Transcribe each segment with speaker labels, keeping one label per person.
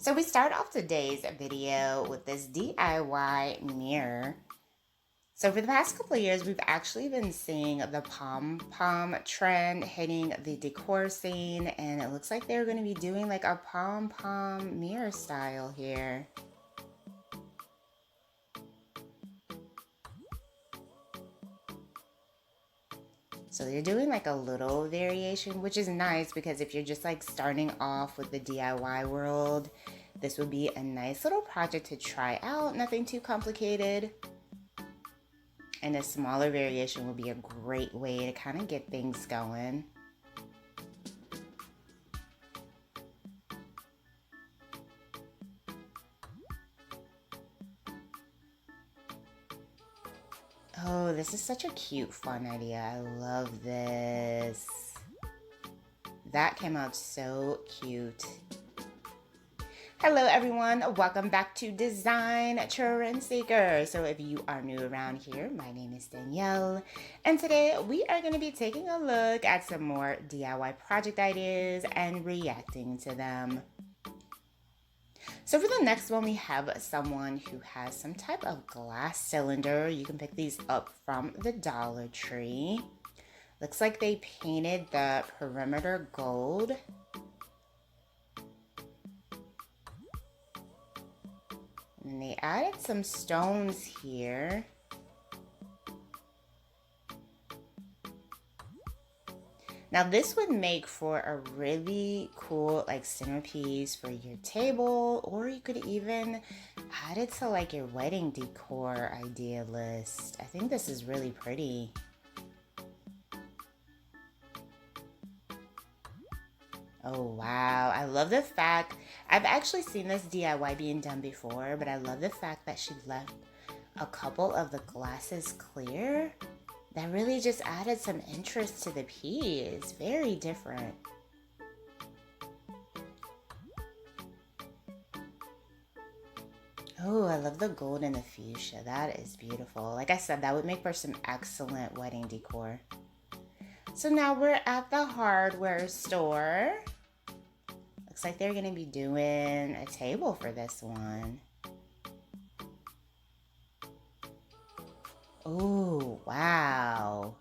Speaker 1: So we start off today's video with this DIY mirror. So for the past couple of years, we've actually been seeing the pom-pom trend hitting the decor scene, and it looks like they're going to be doing like a pom-pom mirror style here. So they're doing like a little variation, which is nice because if you're just like starting off with the DIY world, this would be a nice little project to try out. Nothing too complicated. And a smaller variation would be a great way to kind of get things going. Oh, this is such a cute, fun idea. I love this. That came out so cute. Hello everyone, welcome back to Design Trend Seeker. So if you are new around here, my name is Danielle, and today we are going to be taking a look at some more DIY project ideas and reacting to them. So for the next one, we have someone who has some type of glass cylinder. You can pick these up from the Dollar Tree. Looks like they painted the perimeter gold. And they added some stones here. Now this would make for a really cool like centerpiece for your table, or you could even add it to like your wedding decor idea list. I think this is really pretty. Oh wow, I love the fact, I've actually seen this DIY being done before, but I love the fact that she left a couple of the glasses clear. That really just added some interest to the piece. Very different. Oh, I love the gold and the fuchsia. That is beautiful. Like I said, that would make for some excellent wedding decor. So now we're at the hardware store. Looks like they're going to be doing a table for this one. Oh, wow.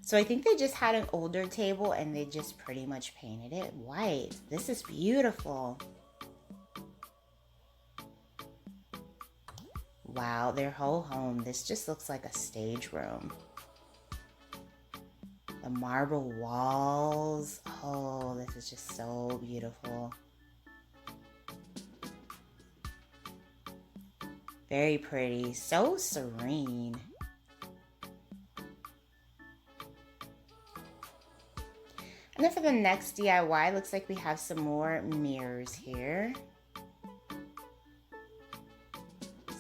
Speaker 1: So I think they just had an older table and they just pretty much painted it white. This is beautiful. Wow, their whole home. This just looks like a stage room. The marble walls. Oh, this is just so beautiful. Very pretty. So serene. And then for the next DIY, looks like we have some more mirrors here.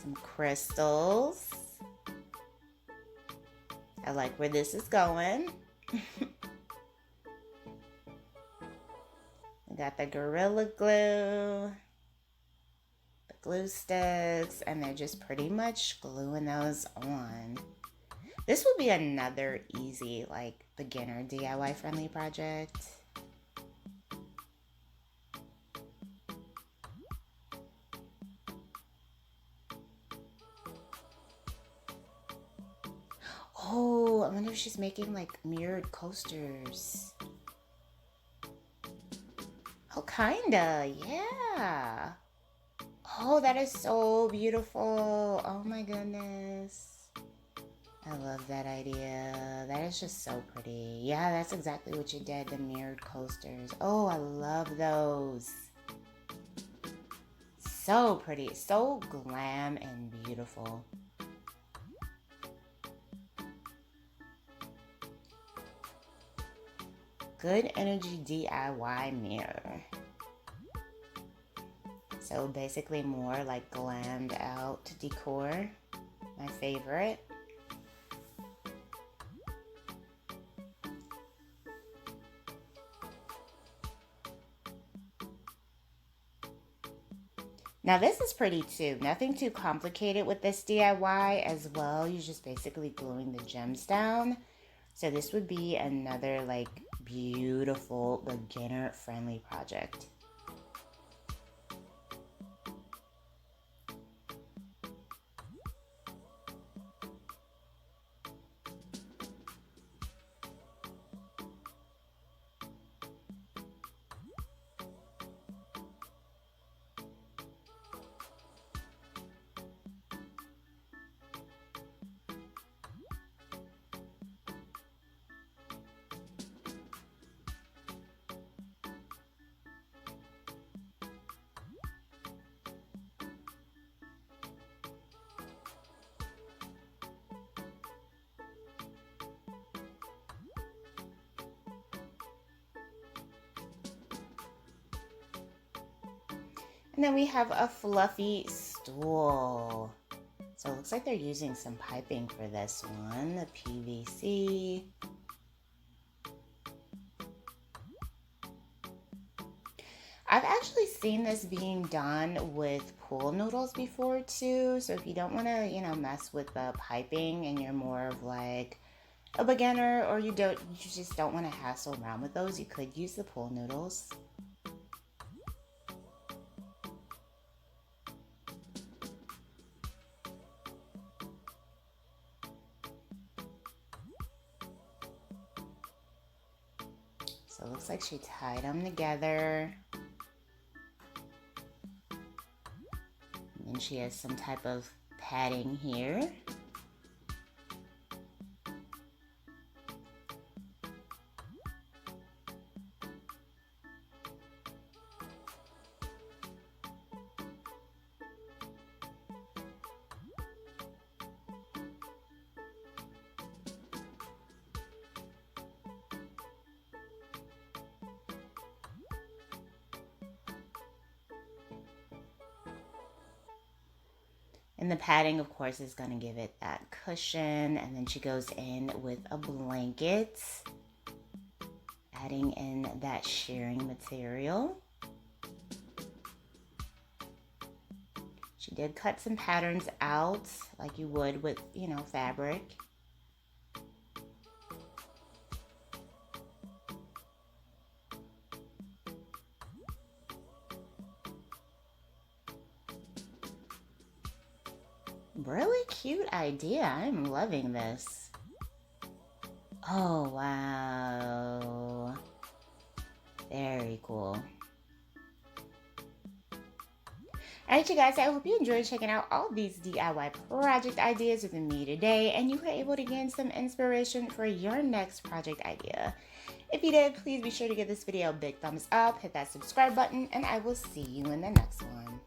Speaker 1: Some crystals. I like where this is going. We got the Gorilla Glue, the glue sticks, and they're just pretty much gluing those on. This will be another easy, like, beginner DIY friendly project. Oh, I wonder if she's making like mirrored coasters. Oh, kinda, yeah. Oh, that is so beautiful. Oh my goodness. I love that idea. That is just so pretty. Yeah, that's exactly what you did, the mirrored coasters. Oh, I love those. So pretty, so glam and beautiful. Good energy DIY mirror. So basically more like glammed out decor. My favorite. Now this is pretty too. Nothing too complicated with this DIY as well. You're just basically gluing the gems down. So this would be another like beautiful beginner friendly project. And then we have a fluffy stool. So it looks like they're using some piping for this one, the PVC. I've actually seen this being done with pool noodles before too. So if you don't want to, mess with the piping and you're more of like a beginner, or you just don't want to hassle around with those, you could use the pool noodles. So it looks like she tied them together. And then she has some type of padding here. And the padding, of course, is going to give it that cushion. And then she goes in with a blanket, adding in that shearing material. She did cut some patterns out like you would with, fabric. Really cute idea. I'm loving this. Oh, wow. Very cool. Alright, you guys, I hope you enjoyed checking out all these DIY project ideas with me today, and you were able to gain some inspiration for your next project idea. If you did, please be sure to give this video a big thumbs up, hit that subscribe button, and I will see you in the next one.